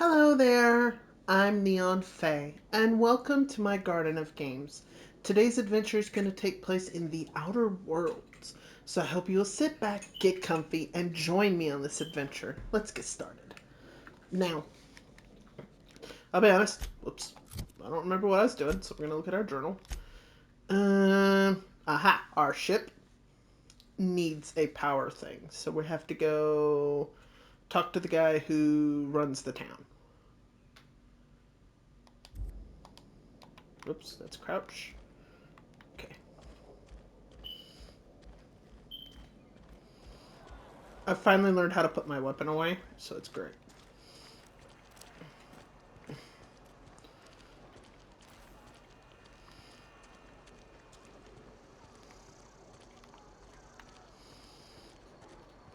Hello there, I'm Neon Faye, and welcome to my Garden of Games. Today's adventure is going to take place in the Outer Worlds, so I hope you'll sit back, get comfy, and join me on this adventure. Let's get started. Now, I'll be honest, whoops, I don't remember what I was doing, so we're going to look at our journal. Our ship needs a power thing, so we have to go talk to the guy who runs the town. Oops, that's crouch. Okay. I finally learned how to put my weapon away, so it's great.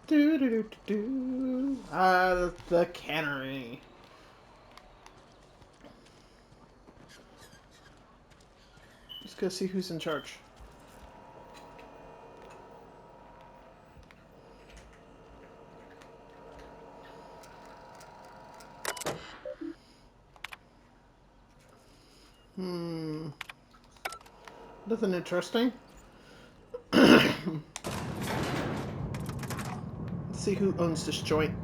Do do do do do. The cannery. Let's go see who's in charge. Hmm. Nothing interesting. Let's see who owns this joint.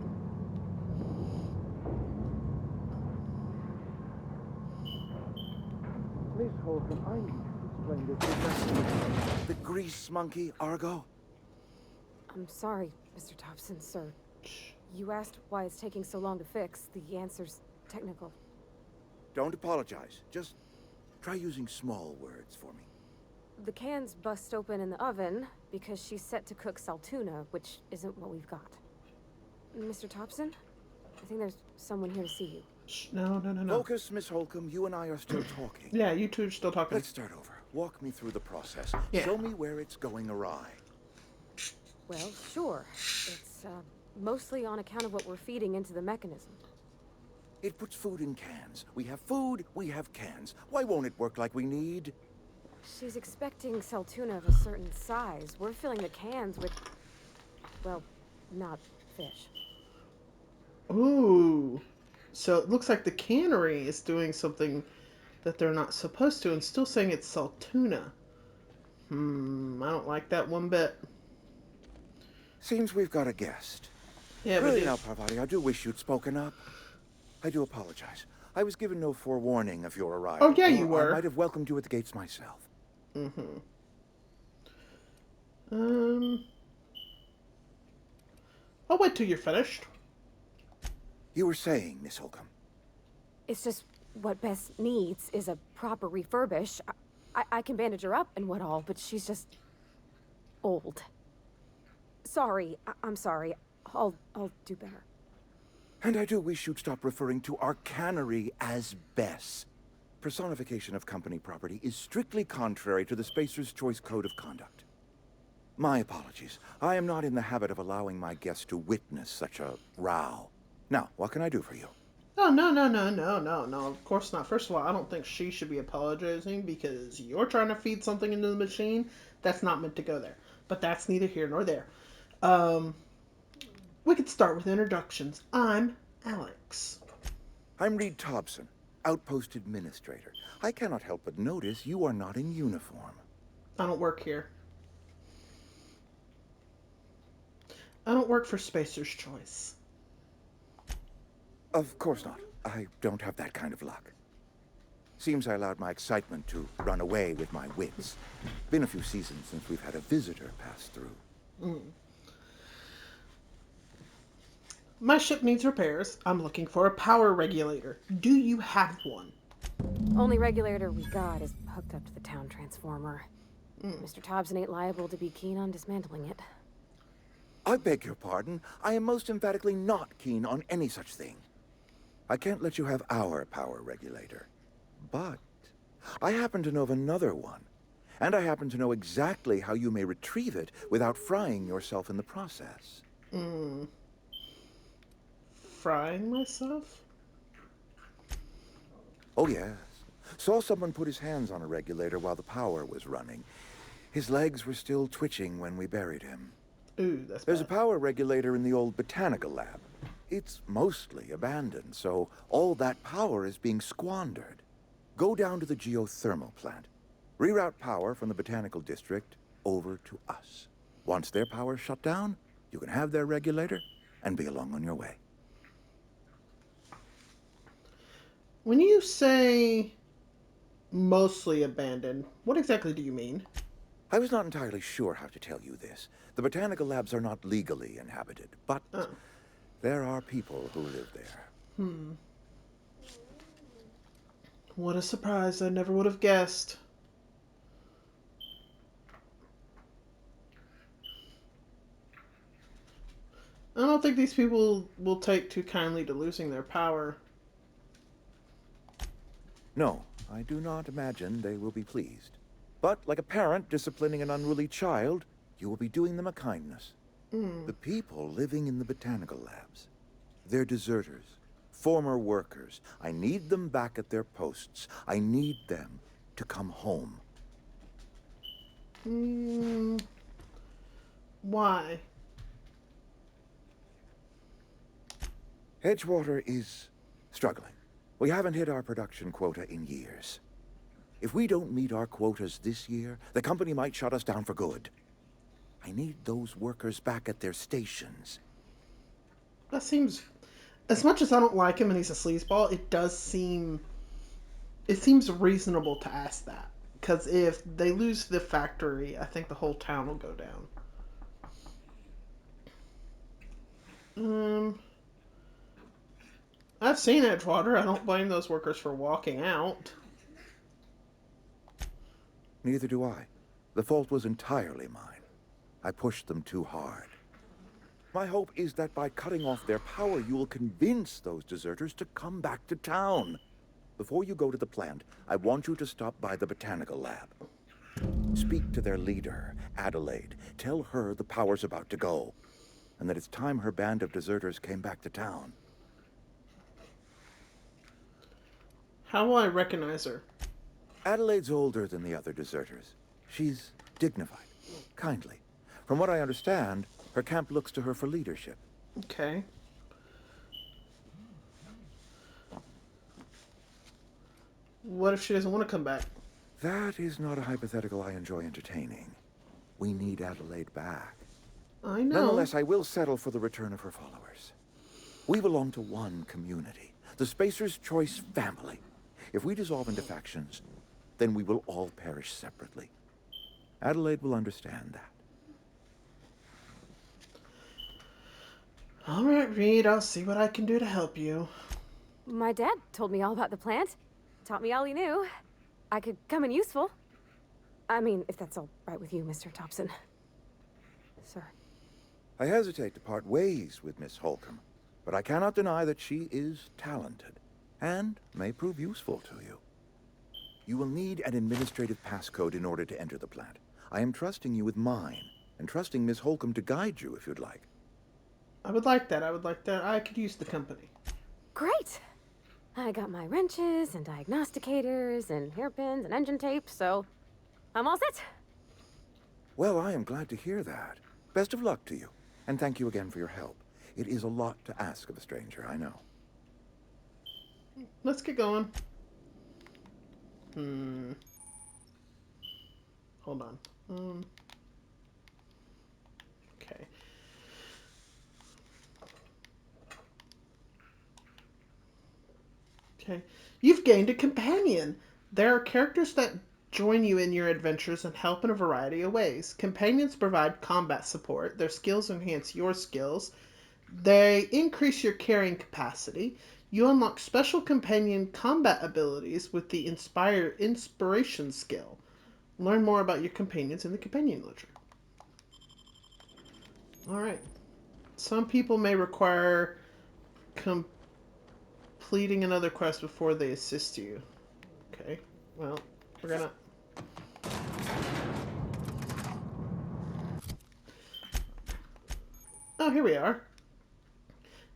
Miss Holcomb, I need to explain this exactly. The grease monkey, Argo? I'm sorry, Mr. Thompson, sir. You asked why it's taking so long to fix. The answer's technical. Don't apologize. Just try using small words for me. The can's bust open in the oven because she's set to cook saltuna, which isn't what we've got. Mr. Thompson? I think there's someone here to see you. Shh, no. Focus, Miss Holcomb. You and I are still talking. Yeah, you two are still talking. Let's start over. Walk me through the process. Yeah. Show me where it's going awry. Well, sure. It's, mostly on account of what we're feeding into the mechanism. It puts food in cans. We have food, we have cans. Why won't it work like we need? She's expecting saltuna of a certain size. We're filling the cans with, well, not fish. Ooh. So it looks like the cannery is doing something that they're not supposed to and still saying it's saltuna. I don't like that one bit. Seems we've got a guest. Yeah, but Really now, Parvati, I do wish you'd spoken up. I do apologize. I was given no forewarning of your arrival. Oh, yeah, you were. I might have welcomed you at the gates myself. I'll wait till you're finished. You were saying, Miss Holcomb. It's just what Bess needs is a proper refurbish. I can bandage her up and what all, but she's just old. Sorry, I'm sorry. I'll do better. And I do wish you'd stop referring to our cannery as Bess. Personification of company property is strictly contrary to the Spacer's Choice Code of Conduct. My apologies. I am not in the habit of allowing my guests to witness such a row. Now, what can I do for you? Oh, no. Of course not. First of all, I don't think she should be apologizing because you're trying to feed something into the machine that's not meant to go there. But that's neither here nor there. We could start with introductions. I'm Alex. I'm Reed Thompson, Outpost Administrator. I cannot help but notice you are not in uniform. I don't work here. I don't work for Spacer's Choice. Of course not. I don't have that kind of luck. Seems I allowed my excitement to run away with my wits. Been a few seasons since we've had a visitor pass through. My ship needs repairs. I'm looking for a power regulator. Do you have one? Only regulator we got is hooked up to the town transformer. Mr. Thompson ain't liable to be keen on dismantling it. I beg your pardon. I am most emphatically not keen on any such thing. I can't let you have our power regulator. But I happen to know of another one. And I happen to know exactly how you may retrieve it without frying yourself in the process. Frying myself? Oh, yes. Saw someone put his hands on a regulator while the power was running. His legs were still twitching when we buried him. Ooh, that's There's a bad. power regulator in the old botanical lab. It's mostly abandoned, so all that power is being squandered. Go down to the geothermal plant. Reroute power from the Botanical District over to us. Once their power's shut down, you can have their regulator and be along on your way. When you say mostly abandoned, what exactly do you mean? I was not entirely sure how to tell you this. The botanical labs are not legally inhabited, but Oh. there are people who live there. What a surprise. I never would have guessed. I don't think these people will take too kindly to losing their power. No, I do not imagine they will be pleased. But like a parent disciplining an unruly child, you will be doing them a kindness. The people living in the botanical labs, they're deserters, former workers. I need them back at their posts. I need them to come home. Why? Edgewater is struggling. We haven't hit our production quota in years. If we don't meet our quotas this year, the company might shut us down for good. I need those workers back at their stations. That seems, as much as I don't like him and he's a sleazeball, it seems reasonable to ask that. Because if they lose the factory, I think the whole town will go down. I've seen Edgewater. I don't blame those workers for walking out. Neither do I. The fault was entirely mine. I pushed them too hard. My hope is that by cutting off their power, you will convince those deserters to come back to town. Before you go to the plant, I want you to stop by the botanical lab. Speak to their leader, Adelaide. Tell her the power's about to go, and that it's time her band of deserters came back to town. How will I recognize her? Adelaide's older than the other deserters. She's dignified, kindly. From what I understand, her camp looks to her for leadership. Okay. What if she doesn't want to come back? That is not a hypothetical I enjoy entertaining. We need Adelaide back. I know. Nonetheless, I will settle for the return of her followers. We belong to one community, the Spacer's Choice family. If we dissolve into factions, then we will all perish separately. Adelaide will understand that. All right, Reed. I'll see what I can do to help you. My dad told me all about the plant. Taught me all he knew. I could come in useful. I mean, if that's all right with you, Mr. Thompson. Sir. I hesitate to part ways with Miss Holcomb, but I cannot deny that she is talented and may prove useful to you. You will need an administrative passcode in order to enter the plant. I am trusting you with mine, and trusting Miss Holcomb to guide you if you'd like. I would like that. I could use the company. Great! I got my wrenches and diagnosticators and hairpins and engine tape, so I'm all set. Well, I am glad to hear that. Best of luck to you, and thank you again for your help. It is a lot to ask of a stranger, I know. Let's get going. Hold on. Okay. Okay. You've gained a companion. There are characters that join you in your adventures and help in a variety of ways. Companions provide combat support. Their skills enhance your skills. They increase your carrying capacity. You unlock special companion combat abilities with the inspiration skill. Learn more about your companions in the companion ledger. Alright. Some people may require completing another quest before they assist you. Okay. Well, we're gonna... Oh, here we are.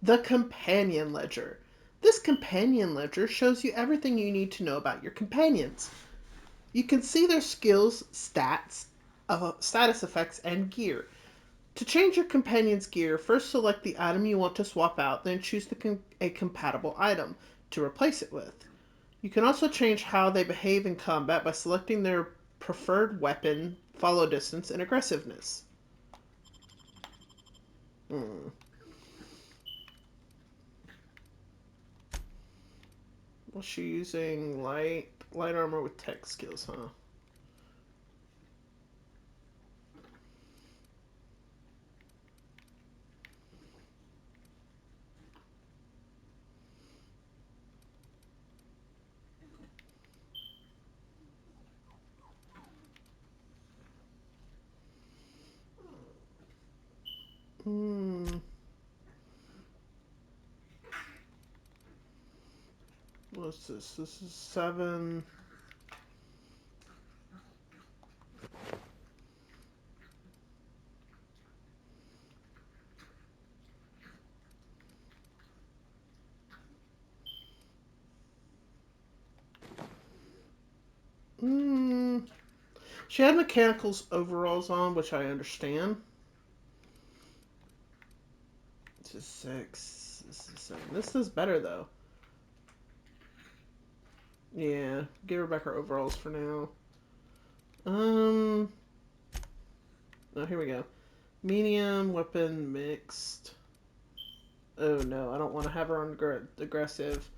The Companion Ledger. This Companion Ledger shows you everything you need to know about your companions. You can see their skills, stats, status effects, and gear. To change your companion's gear, first select the item you want to swap out, then choose a compatible item to replace it with. You can also change how they behave in combat by selecting their preferred weapon, follow distance, and aggressiveness. Was she using light armor with tech skills, huh? What's this? This is 7. She had mechanicals overalls on, which I understand. This is 6. This is 7. This is better, though. Yeah, give her back her overalls for now. Oh, here we go. Medium, weapon, mixed. Oh, no, I don't want to have her on aggressive.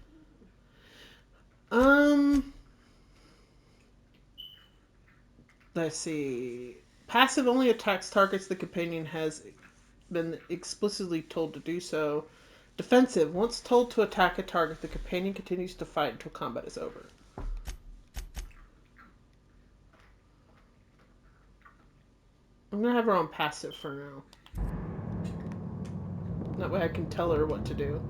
Let's see. Passive only attacks targets the companion has been explicitly told to do so. Defensive. Once told to attack a target, the companion continues to fight until combat is over. I'm gonna have her on passive for now. That way I can tell her what to do.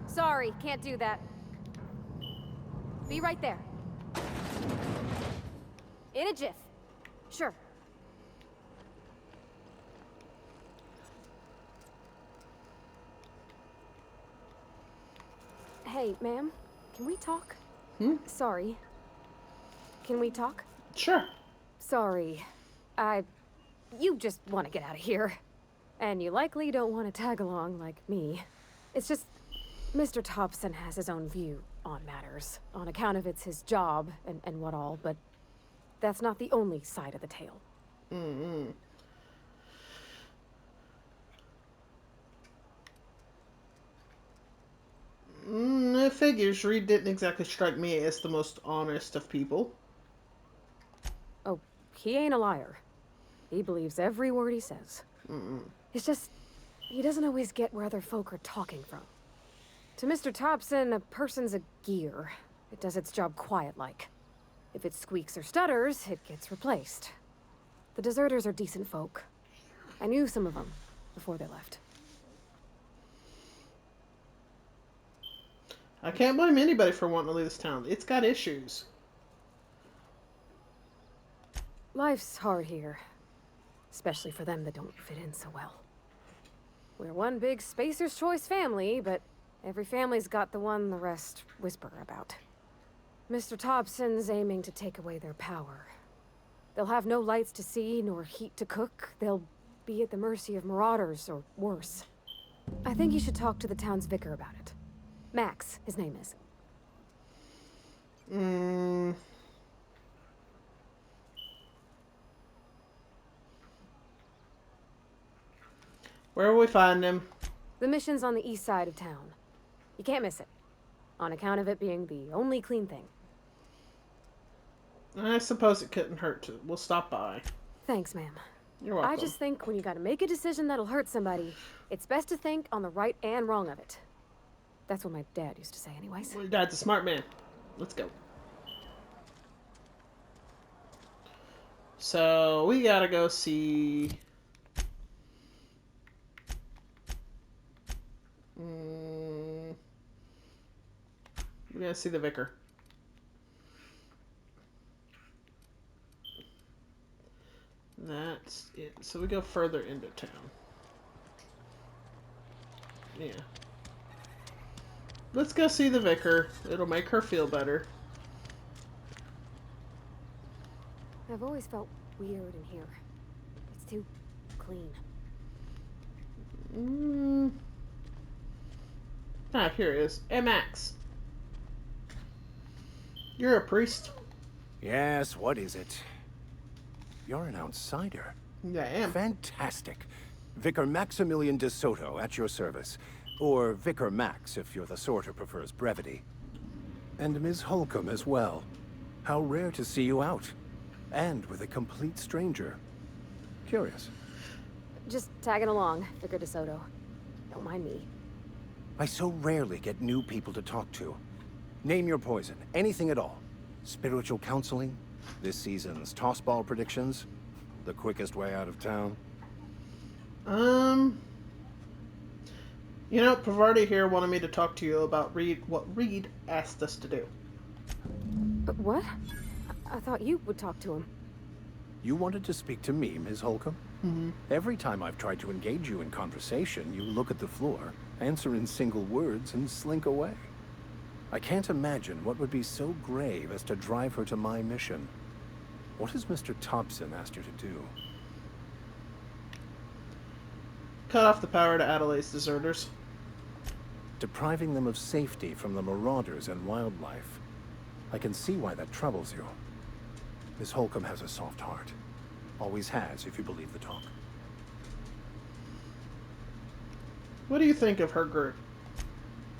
Sorry, can't do that. Be right there. In a jiff. Sure. Hey, ma'am, can we talk? Sorry. Can we talk? Sure. Sorry. You just want to get out of here. And you likely don't want to tag along like me. It's just, Mr. Thompson has his own view on matters, on account of it's his job and what all, but that's not the only side of the tale. It figures. Reed didn't exactly strike me as the most honest of people. Oh, he ain't a liar. He believes every word he says. It's just, he doesn't always get where other folk are talking from. To Mr. Thompson, a person's a gear. It does its job quiet-like. If it squeaks or stutters, it gets replaced. The deserters are decent folk. I knew some of them before they left. I can't blame anybody for wanting to leave this town. It's got issues. Life's hard here. Especially for them that don't fit in so well. We're one big Spacer's Choice family, but every family's got the one the rest whisper about. Mr. Thompson's aiming to take away their power. They'll have no lights to see, nor heat to cook. They'll be at the mercy of marauders, or worse. I think you should talk to the town's vicar about it. Max, his name is. Where will we find him? The mission's on the east side of town. You can't miss it, on account of it being the only clean thing. I suppose it couldn't hurt to. We'll stop by. Thanks, ma'am. You're welcome. I just think when you gotta make a decision that'll hurt somebody, it's best to think on the right and wrong of it. That's what my dad used to say anyways. Well, your dad's a smart man. Let's go. So, we gotta go see... we gotta see the vicar. That's it. So we go further into town. Yeah. Let's go see the vicar. It'll make her feel better. I've always felt weird in here. It's too clean. Mm. Ah, here it is. Hey, Max. You're a priest. Yes, what is it? You're an outsider. Yeah, I am. Fantastic. Vicar Maximilian de Soto at your service. Or Vicar Max, if you're the sort who prefers brevity. And Ms. Holcomb as well. How rare to see you out. And with a complete stranger. Curious. Just tagging along, Vicar DeSoto. Don't mind me. I so rarely get new people to talk to. Name your poison, anything at all. Spiritual counseling, this season's tossball predictions, the quickest way out of town. You know, Pavardi here wanted me to talk to you about what Reed asked us to do. But what? I thought you would talk to him. You wanted to speak to me, Ms. Holcomb? Mm-hmm. Every time I've tried to engage you in conversation, you look at the floor, answer in single words, and slink away. I can't imagine what would be so grave as to drive her to my mission. What has Mr. Thompson asked you to do? Cut off the power to Adelaide's deserters. Depriving them of safety from the marauders and wildlife. I can see why that troubles you. Miss Holcomb has a soft heart. Always has, if you believe the talk. What do you think of her group?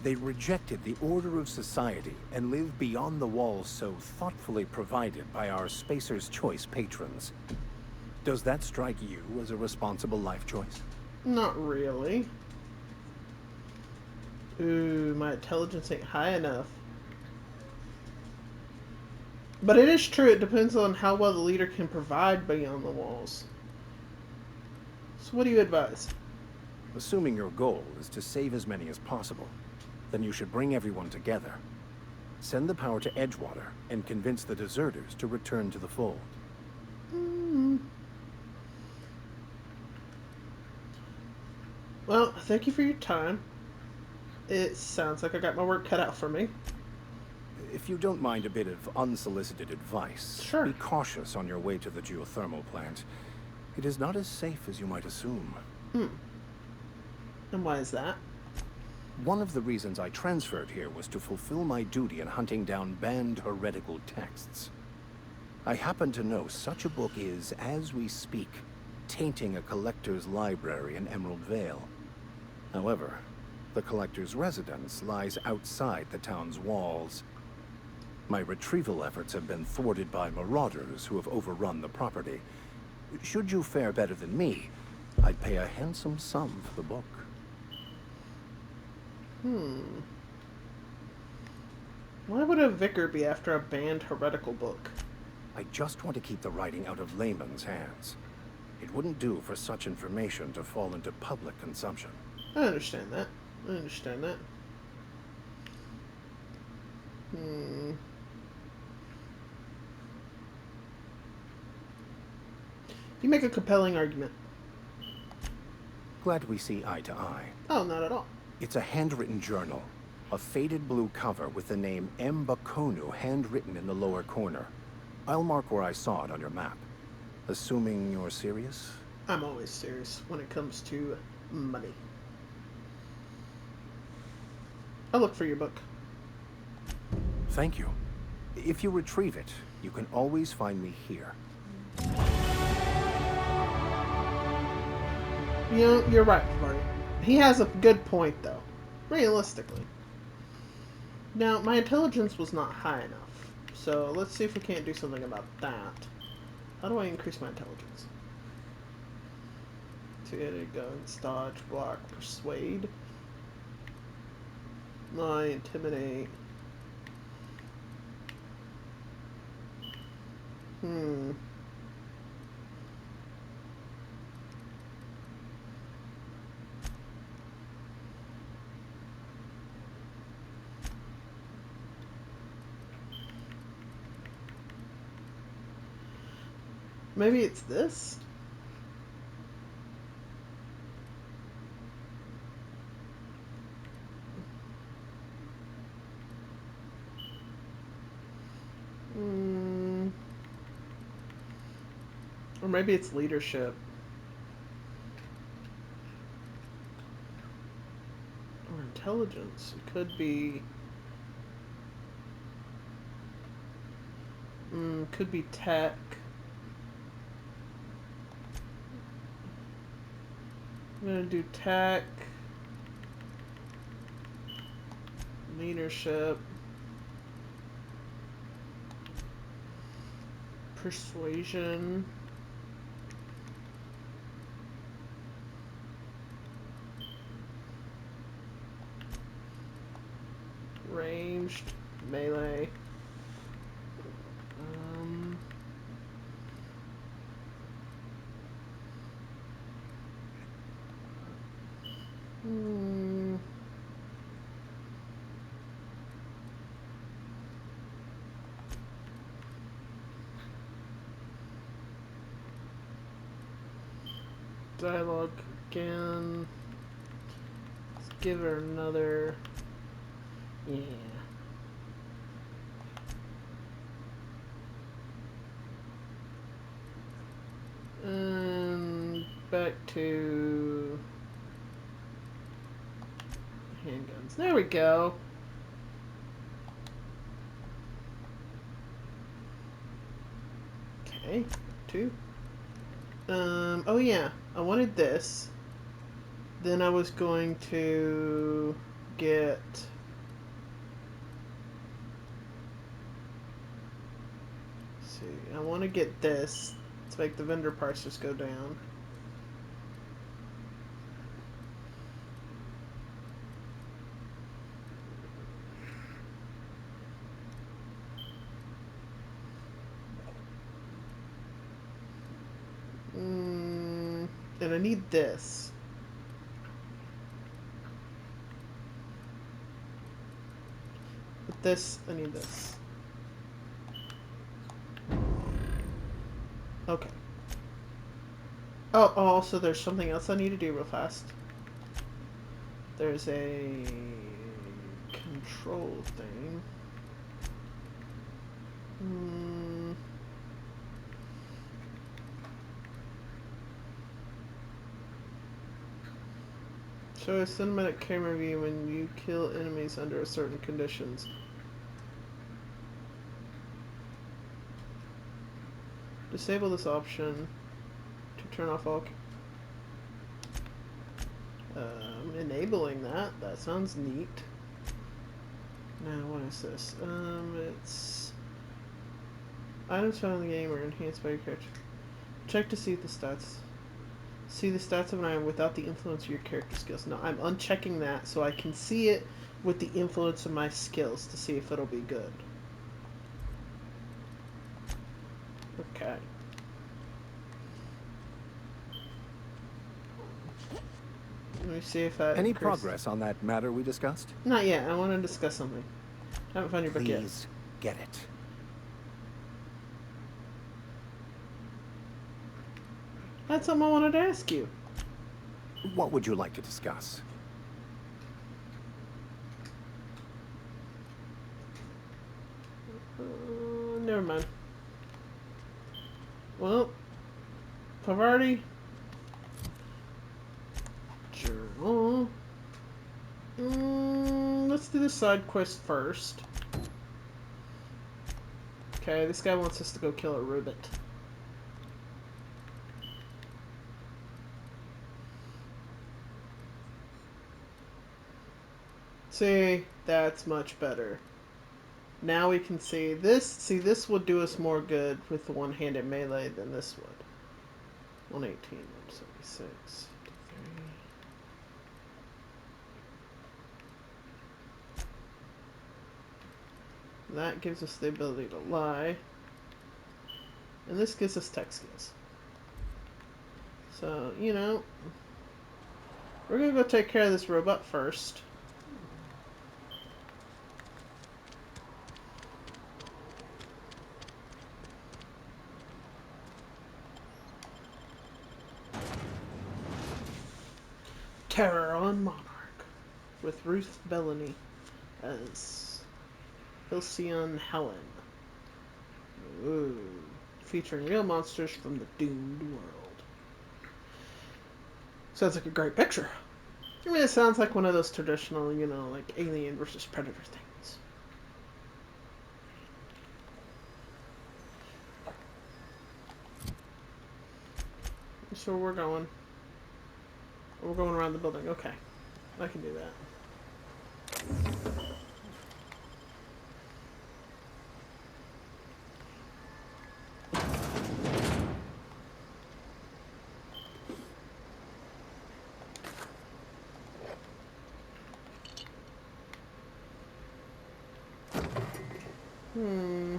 They rejected the order of society and live beyond the walls so thoughtfully provided by our Spacer's Choice patrons. Does that strike you as a responsible life choice? Not really. Ooh, my intelligence ain't high enough. But it is true, it depends on how well the leader can provide beyond the walls. So what do you advise? Assuming your goal is to save as many as possible, then you should bring everyone together. Send the power to Edgewater and convince the deserters to return to the fold. Well, thank you for your time. It sounds like I got my work cut out for me. If you don't mind a bit of unsolicited advice, Sure. be cautious on your way to the geothermal plant. It is not as safe as you might assume. And why is that? One of the reasons I transferred here was to fulfill my duty in hunting down banned heretical texts. I happen to know such a book is, as we speak, tainting a collector's library in Emerald Vale. However, the collector's residence lies outside the town's walls. My retrieval efforts have been thwarted by marauders who have overrun the property. Should you fare better than me, I'd pay a handsome sum for the book. Why would a vicar be after a banned heretical book? I just want to keep the writing out of layman's hands. It wouldn't do for such information to fall into public consumption. I understand that. You make a compelling argument. Glad we see eye to eye. Oh, not at all. It's a handwritten journal. A faded blue cover with the name Mbakonu handwritten in the lower corner. I'll mark where I saw it on your map. Assuming you're serious? I'm always serious when it comes to money. I'll look for your book. Thank you. If you retrieve it, you can always find me here. You know, you're right, Marty. He has a good point, though. Realistically. Now, my intelligence was not high enough. So, let's see if we can't do something about that. How do I increase my intelligence? To guns, dodge, block, persuade. Lie, intimidate. Maybe it's this? Or maybe it's leadership. intelligence. It could be... could be tech. I'm gonna do tech. Leadership. Persuasion. Ranged. Melee. Hmm. Dialogue again. Let's give her another. Yeah. And back to handguns. There we go. Okay, 2. Oh yeah, I wanted this. Then I was going to get... Let's see, I want to get this to make the vendor prices go down. And I need this. With this, I need this. Okay. Oh, also there's something else I need to do real fast. There's a control thing. Show a cinematic camera view when you kill enemies under certain conditions. Disable this option to turn off all... enabling that. That sounds neat. Now, what is this? It's... Items found in the game are enhanced by your character. Check to see the stats. See the stats of an item without the influence of your character skills. No, I'm unchecking that so I can see it with the influence of my skills to see if it'll be good. Okay. Let me see if that... Any progress on that matter we discussed? Not yet. I want to discuss something. I haven't found your book yet. Please, get it. That's something I wanted to ask you. What would you like to discuss? Never mind. Well, Pavarti. Journal. Let's do the side quest first. Okay, this guy wants us to go kill a ribbit. See, that's much better. Now we can see this. See, this would do us more good with the one-handed melee than this would. 118, 176, 53. That gives us the ability to lie. And this gives us tech skills. So, you know, we're gonna go take care of this robot first. Terror on Monarch with Ruth Bellamy as Halcyon Helen. Ooh. Featuring real monsters from the doomed world. Sounds like a great picture. I mean, it sounds like one of those traditional, you know, like Alien versus Predator things. So we're going. We're going around the building. Okay. I can do that. Hmm.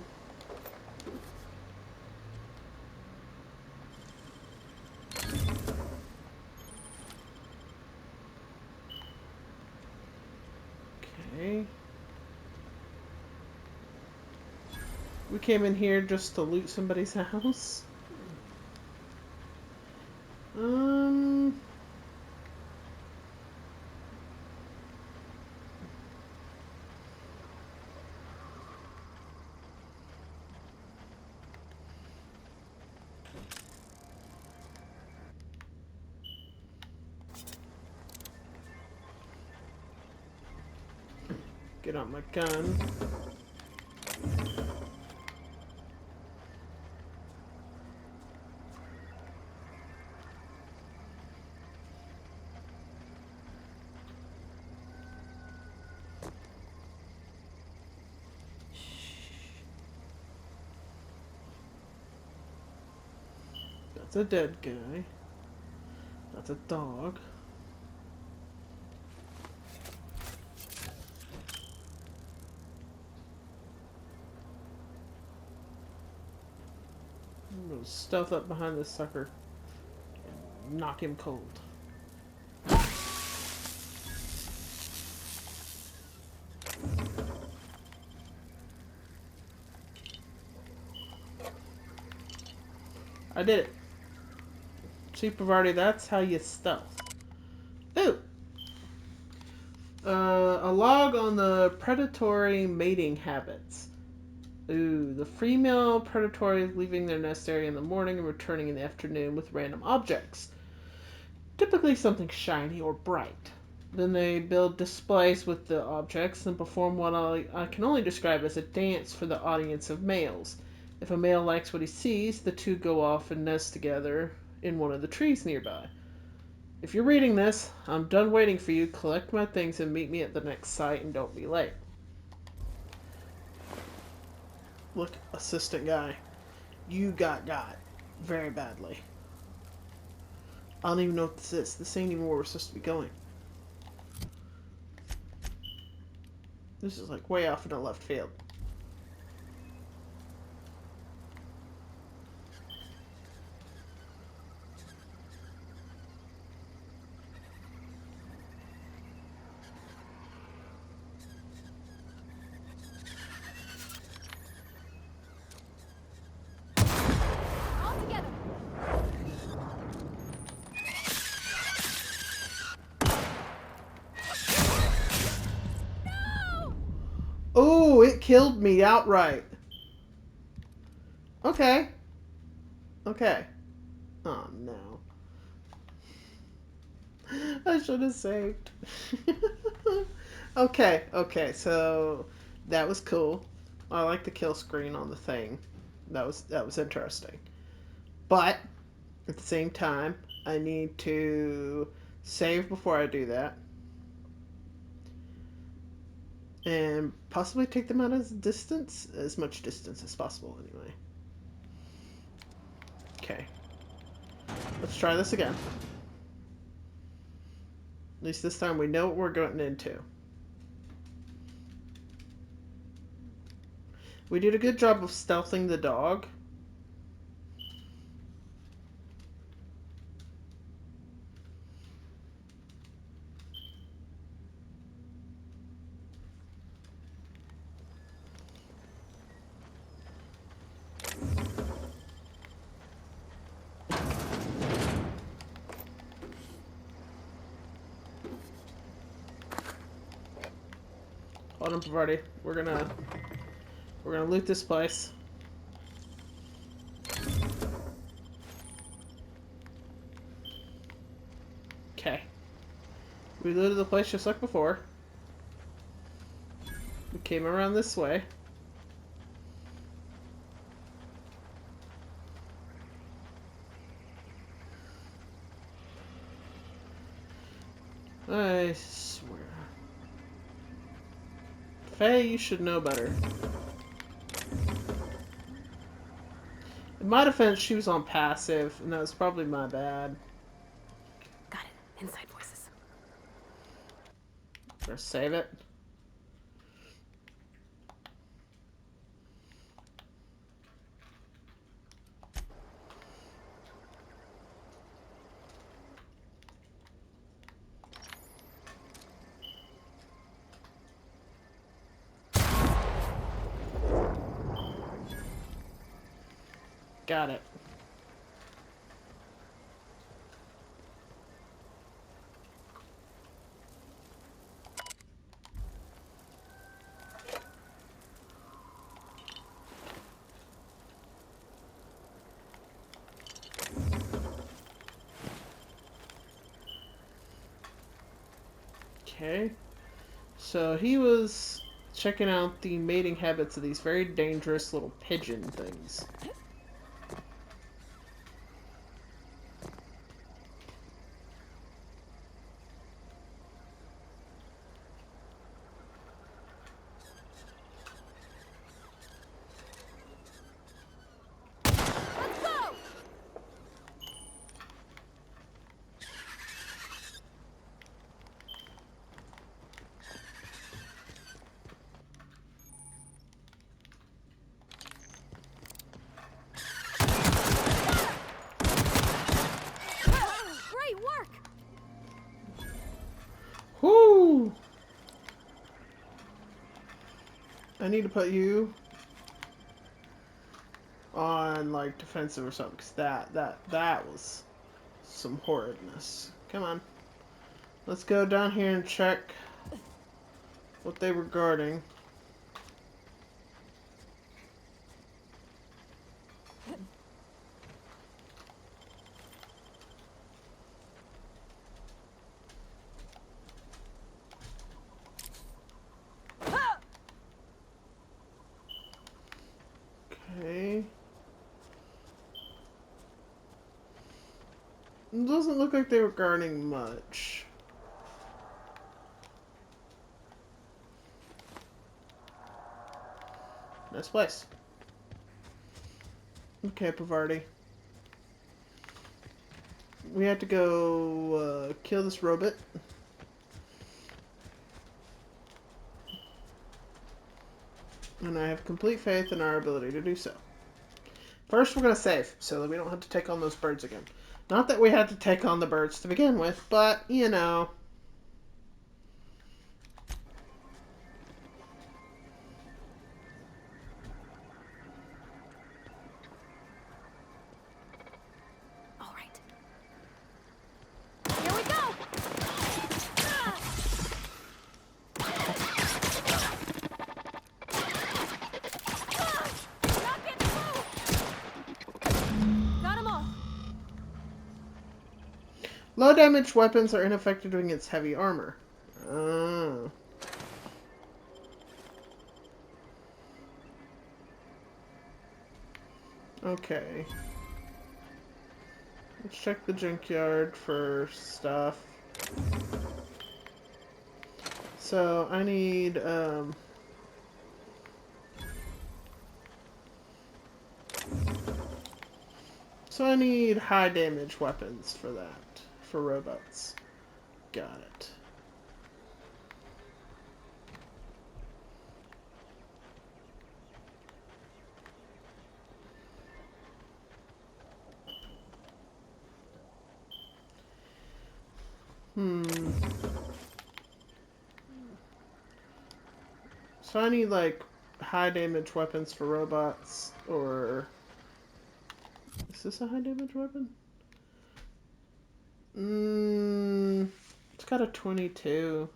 Okay. We came in here just to loot somebody's house. Um. Get out my gun. That's a dead guy. That's a dog. I'm gonna stealth up behind this sucker and knock him cold. I did it. See, Pavarti, that's how you stealth. Ooh! A log on the predatory mating habits. Ooh, the female predatory leaving their nest area in the morning and returning in the afternoon with random objects. Typically something shiny or bright. Then they build displays with the objects and perform what I can only describe as a dance for the audience of males. If a male likes what he sees, the two go off and nest together in one of the trees nearby. If you're reading this, I'm done waiting for you. Collect my things and meet me at the next site and don't be late. Look, assistant guy. You got very badly. I don't even know what this is. This ain't even where we're supposed to be going. This is like way off in the left field. All together. Oh, it killed me outright. Okay. Okay. Oh no. I should have saved. Okay, so that was cool. I like the kill screen on the thing. That was interesting. But at the same time, I need to save before I do that. And possibly take them out as distance, as much distance as possible anyway. Okay. Let's try this again. At least this time we know what we're going into. We did a good job of stealthing the dog. Hold on, Pavarti. We're gonna loot this place. Okay. We looted the place just like before. We came around this way. I swear. Faye, you should know better. In my defense, she was on passive, and that was probably my bad. Got it. Inside voices. Let's save it. Got it. Okay. So he was checking out the mating habits of these very dangerous little pigeon things. Let's go! Great work! Whoo! I need to put you on like defensive or something, because that was some horridness. Come on. Let's go down here and check what they were guarding. Okay. It doesn't look like they were guarding much. Nice place. Okay, Pavardi. We have to go kill this robot. And I have complete faith in our ability to do so. First, we're going to save, so that we don't have to take on those birds again. Not that we had to take on the birds to begin with, but, you know. All right. Here we go! Rocket through! Got 'em all. Low damage weapons are ineffective against heavy armor. Oh. Okay. Let's check the junkyard for stuff. So I need high damage weapons for that, for robots. Got it. So I need like high damage weapons for robots, or is this a high damage weapon? It's got a 22.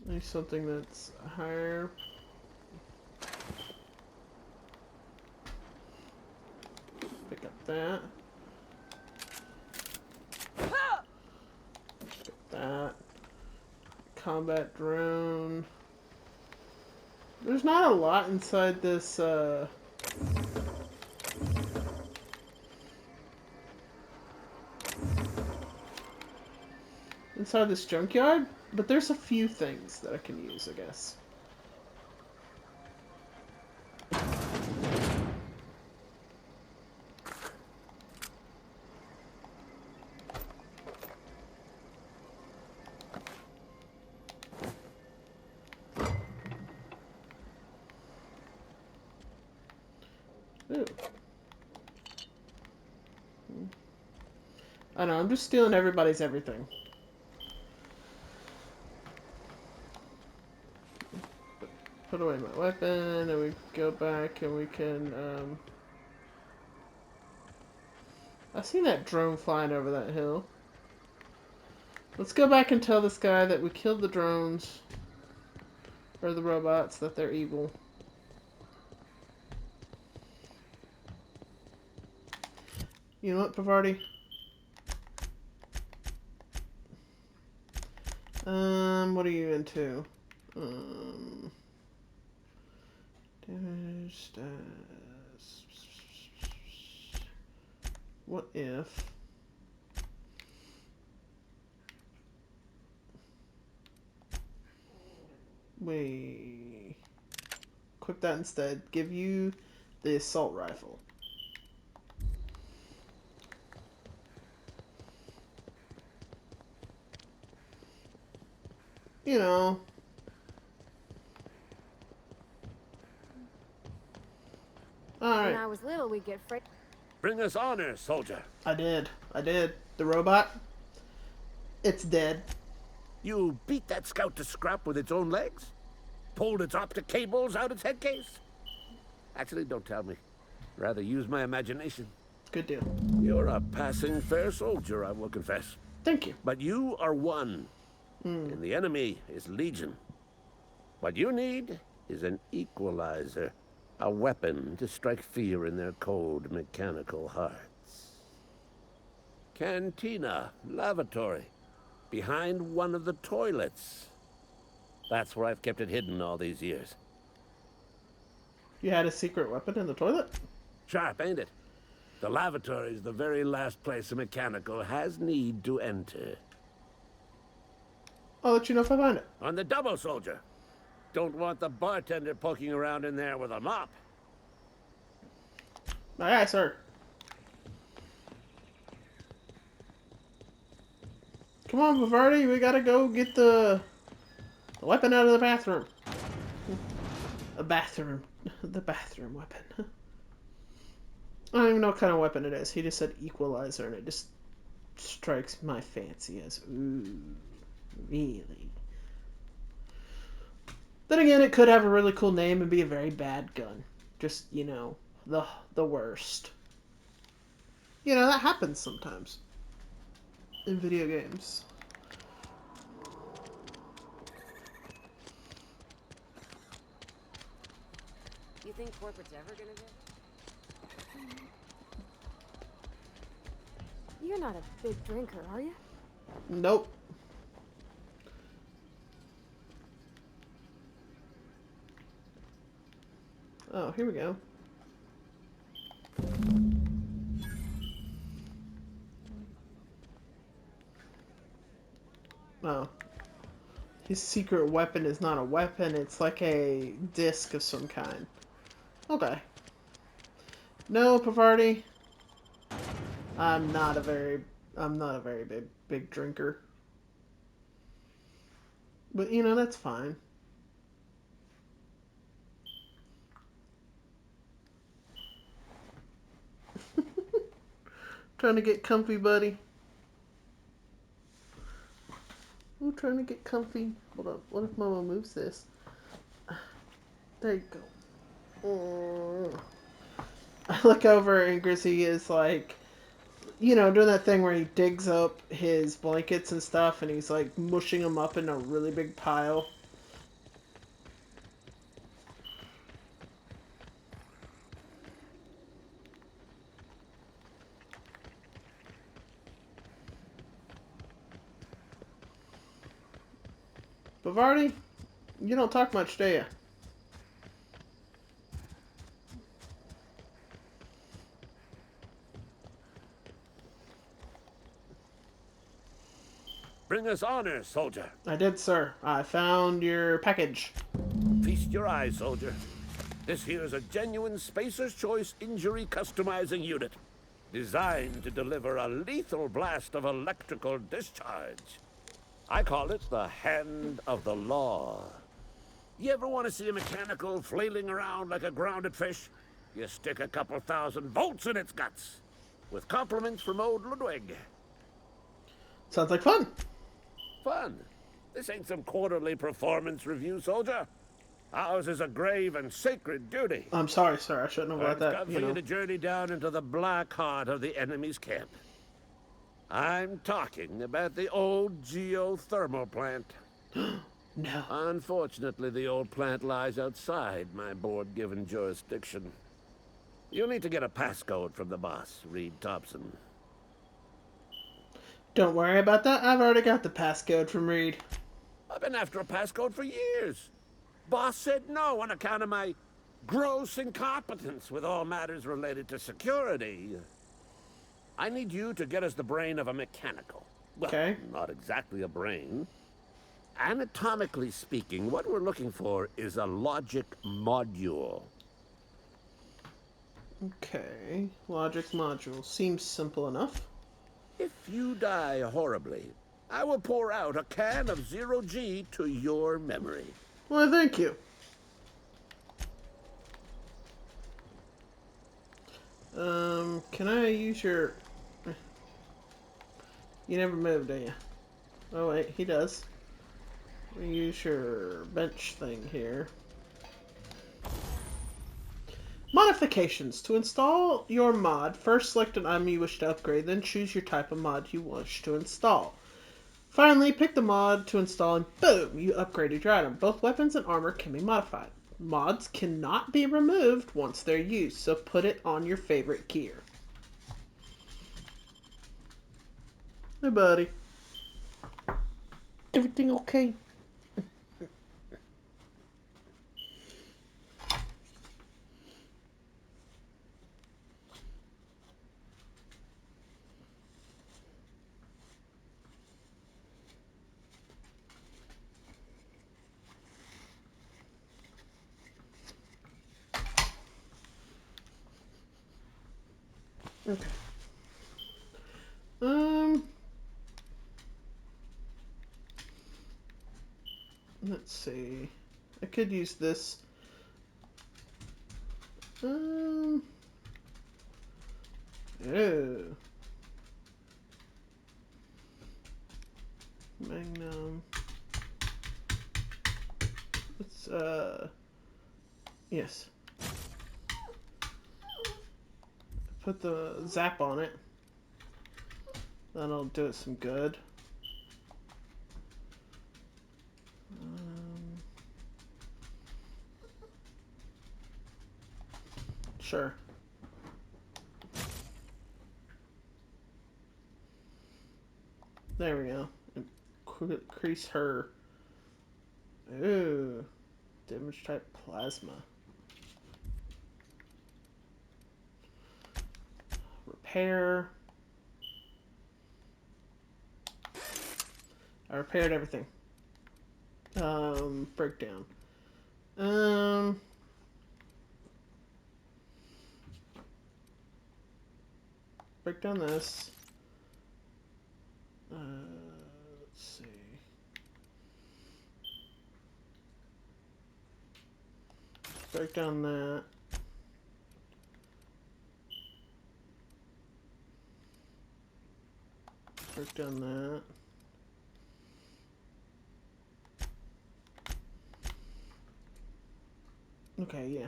I need something that's higher. Pick up that. combat drone. There's not a lot inside this, inside this junkyard, but there's a few things that I can use, I guess. Ooh. I know, I'm just stealing everybody's everything. Put away my weapon, and we go back and we can, I seen that drone flying over that hill. Let's go back and tell this guy that we killed the drones, or the robots, that they're evil. You know what, Pavardi? What are you into? Damage stats. What if... we equip that instead. Give you the assault rifle. You know. Alright. When I was little, we'd get afraid. Bring us honor, soldier. I did. The robot, it's dead. You beat that scout to scrap with its own legs? Pulled its optic cables out its head case? Actually, don't tell me. Rather use my imagination. Good deal. You're a passing fair soldier, I will confess. Thank you. But you are one, and the enemy is legion. What you need is an equalizer, a weapon to strike fear in their cold, mechanical hearts. Cantina, lavatory, behind one of the toilets. That's where I've kept it hidden all these years. You had a secret weapon in the toilet? Sharp, ain't it? The lavatory is the very last place a mechanical has need to enter. I'll let you know if I find it. On the double, soldier. Don't want the bartender poking around in there with a mop. Aye, aye, sir. Come on, Bavardi, we gotta go get the weapon out of the bathroom. A bathroom. The bathroom weapon. I don't even know what kind of weapon it is. He just said equalizer, and it just strikes my fancy as, ooh, really? Then again, it could have a really cool name and be a very bad gun. Just, you know, the worst. You know, that happens sometimes in video games. You think corporate's ever gonna get? You're not a big drinker, are you? Nope. Oh, here we go. Oh. His secret weapon is not a weapon, it's like a disc of some kind. Okay. No, Pavardi. I'm not a very big drinker. But you know, that's fine. Trying to get comfy, buddy. I'm trying to get comfy. Hold on. What if Mama moves this? There you go. I look over and Grizzy is like, you know, doing that thing where he digs up his blankets and stuff and he's like mushing them up in a really big pile. Bavardi, you don't talk much, do you? Bring us honor, soldier. I did, sir. I found your package. Feast your eyes, soldier. This here's a genuine Spacer's Choice injury customizing unit, designed to deliver a lethal blast of electrical discharge. I call it the Hand of the Law. You ever want to see a mechanical flailing around like a grounded fish? You stick a couple thousand volts in its guts. With compliments from old Ludwig. Sounds like fun. Fun. This ain't some quarterly performance review, soldier. Ours is a grave and sacred duty. I'm sorry, sir. I shouldn't have let It's that, time for you to journey down into the black heart of the enemy's camp. I'm talking about the old geothermal plant. No. Unfortunately, the old plant lies outside my board-given jurisdiction. You'll need to get a passcode from the boss, Reed Thompson. Don't worry about that. I've already got the passcode from Reed. I've been after a passcode for years. Boss said no on account of my gross incompetence with all matters related to security. I need you to get us the brain of a mechanical. Well, Okay. not exactly a brain. Anatomically speaking, what we're looking for is a logic module. Okay. Logic module. Seems simple enough. If you die horribly, I will pour out a can of zero G to your memory. Well, thank you. Can I use your... You never moved, do you? Oh, wait, he does. We use your bench thing here. Modifications. To install your mod, first select an item you wish to upgrade, then choose your type of mod you wish to install. Finally, pick the mod to install and boom, you upgraded your item. Both weapons and armor can be modified. Mods cannot be removed once they're used, so put it on your favorite gear. Hey, buddy. Everything okay? Okay. Let's see. I could use this. Oh. Magnum. Let's, yes. Put the zap on it. That'll do it some good. Sure. There we go. Increase her. Ooh. Damage type plasma. Repair. I repaired everything. Breakdown. Break down this. Let's see. Break down that. Break down that. Okay, yeah.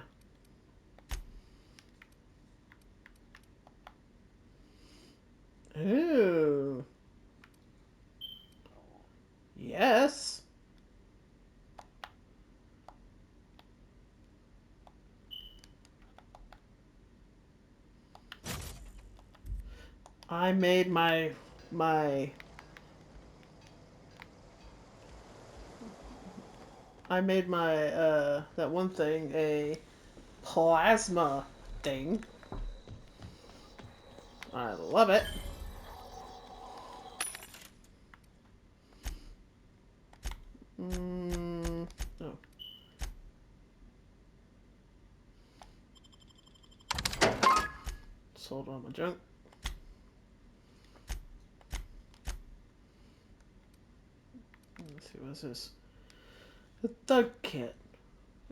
Ooh. Yes. I made my I made my that one thing a plasma thing. I love it. Oh. Sold all my junk. Let's see, what's this? The Thug Kit.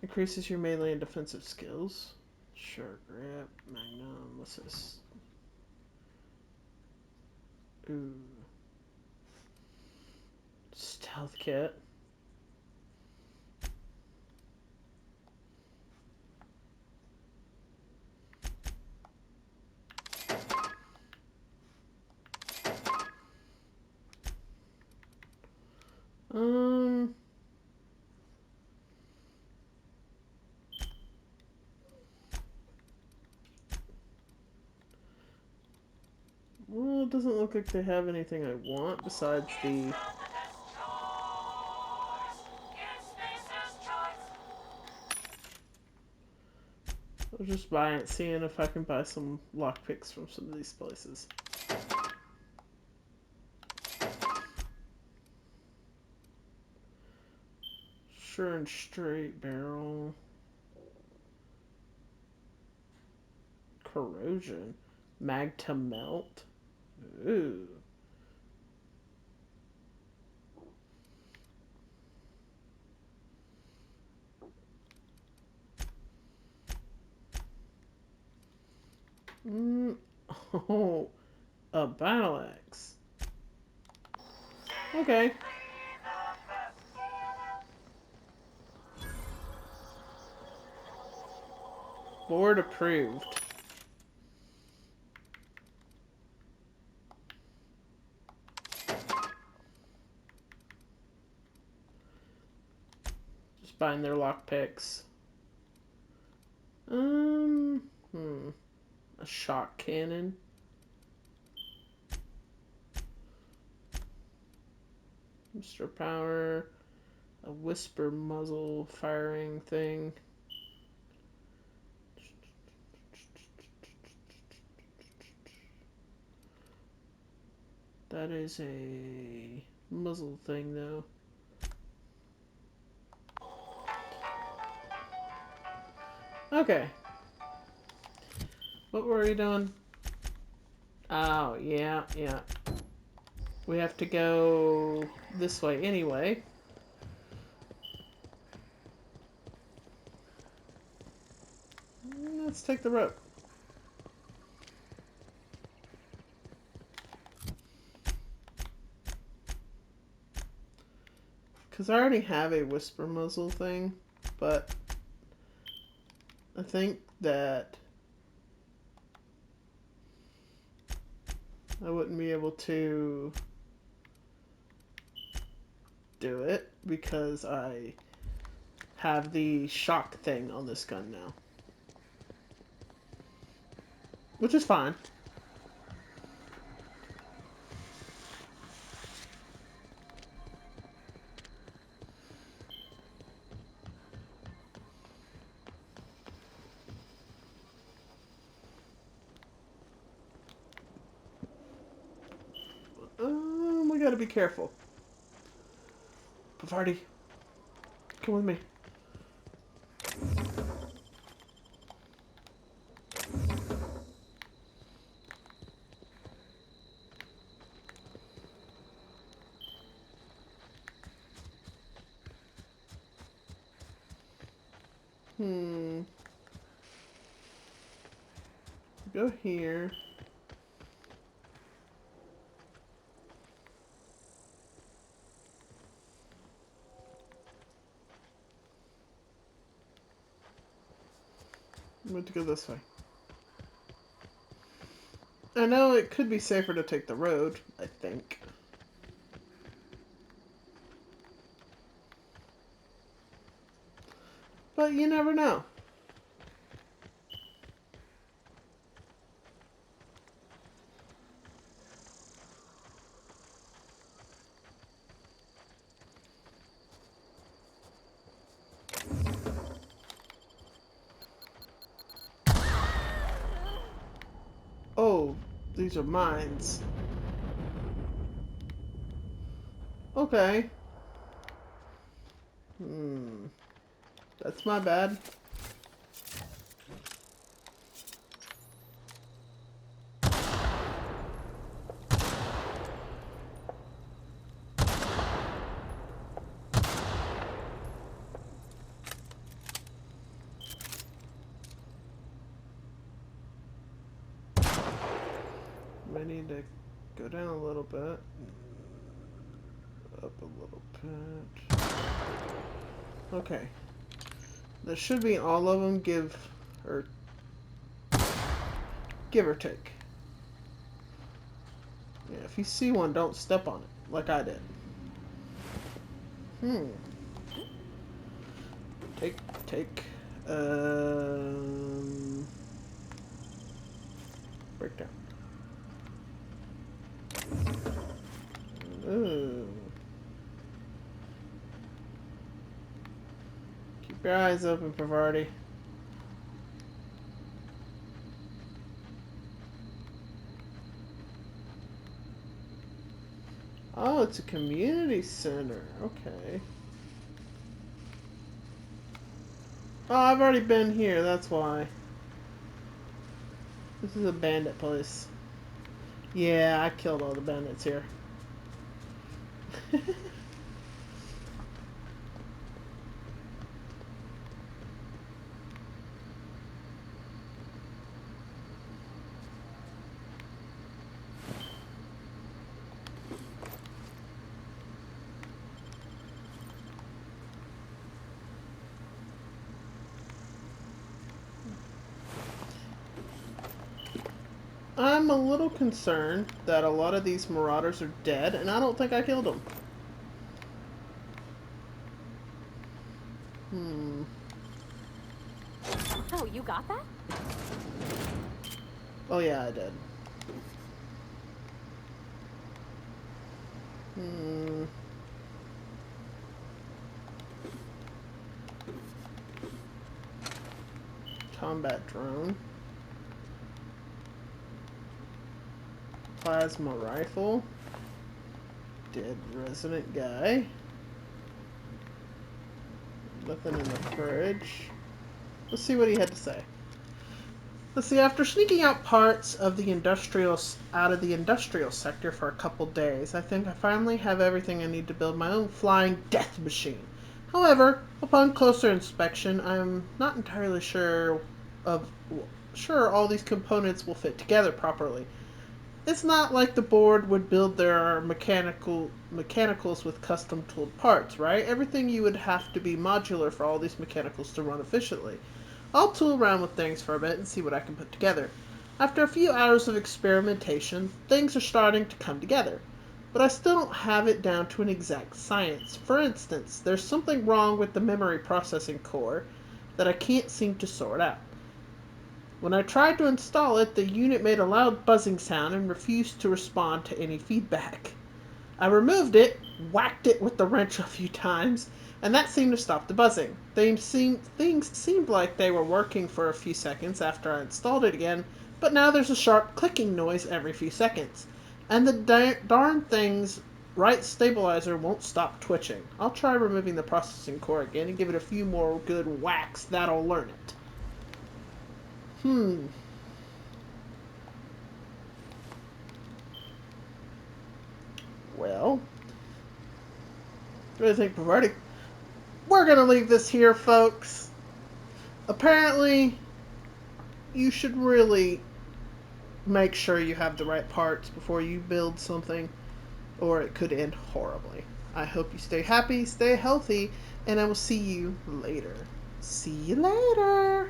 Increases your melee and defensive skills. Sure grip, magnum, what's this? Ooh. Stealth Kit. Um... Well, it doesn't look like they have anything I want besides the... I'll just buy it, seeing if I can buy some lockpicks from some of these places. Sure and straight barrel. Corrosion. Mag to melt. Ooh. Oh, a battle axe. Okay. Board approved. Just buying their lockpicks. A shock cannon. Mr. Power. A whisper muzzle firing thing. That is a muzzle thing, though. Okay. What were we doing? Oh, yeah. We have to go this way anyway. Let's take the rope. Because I already have a whisper muzzle thing, but I think that I wouldn't be able to do it because I have the shock thing on this gun now. Which is fine. We gotta be careful. Bavardi, come with me. Go here. I'm going to go this way. I know it could be safer to take the road, I think. But you never know. These are mines. Okay. That's my bad. I need to go down a little bit. Up a little bit. Okay. There should be all of them give or take. Yeah, if you see one, don't step on it like I did. Take. Breakdown. Ooh. Keep your eyes open, Pavardi. Oh, it's a community center. Okay. Oh, I've already been here, that's why. This is a bandit place. Yeah, I killed all the bandits here. I'm a little concerned that a lot of these marauders are dead, and I don't think I killed them. Oh, you got that? Oh yeah, I did. Combat drone. Plasma rifle. Dead resident guy. Nothing in the fridge. Let's see what he had to say. Let's see, after sneaking out parts of the industrial sector for a couple days, I think I finally have everything I need to build my own flying death machine. However, upon closer inspection, I'm not entirely sure all these components will fit together properly. It's not like the board would build their mechanicals with custom tooled parts, right? Everything you would have to be modular for all these mechanicals to run efficiently. I'll tool around with things for a bit and see what I can put together. After a few hours of experimentation, things are starting to come together. But I still don't have it down to an exact science. For instance, there's something wrong with the memory processing core that I can't seem to sort out. When I tried to install it, the unit made a loud buzzing sound and refused to respond to any feedback. I removed it, whacked it with the wrench a few times, and that seemed to stop the buzzing. Things seemed like they were working for a few seconds after I installed it again, but now there's a sharp clicking noise every few seconds. And the darn thing's right stabilizer won't stop twitching. I'll try removing the processing core again and give it a few more good whacks. That'll learn it. Well, what do you think, Pavardi? We're gonna leave this here, folks. Apparently, you should really make sure you have the right parts before you build something, or it could end horribly. I hope you stay happy, stay healthy, and I will see you later. See you later!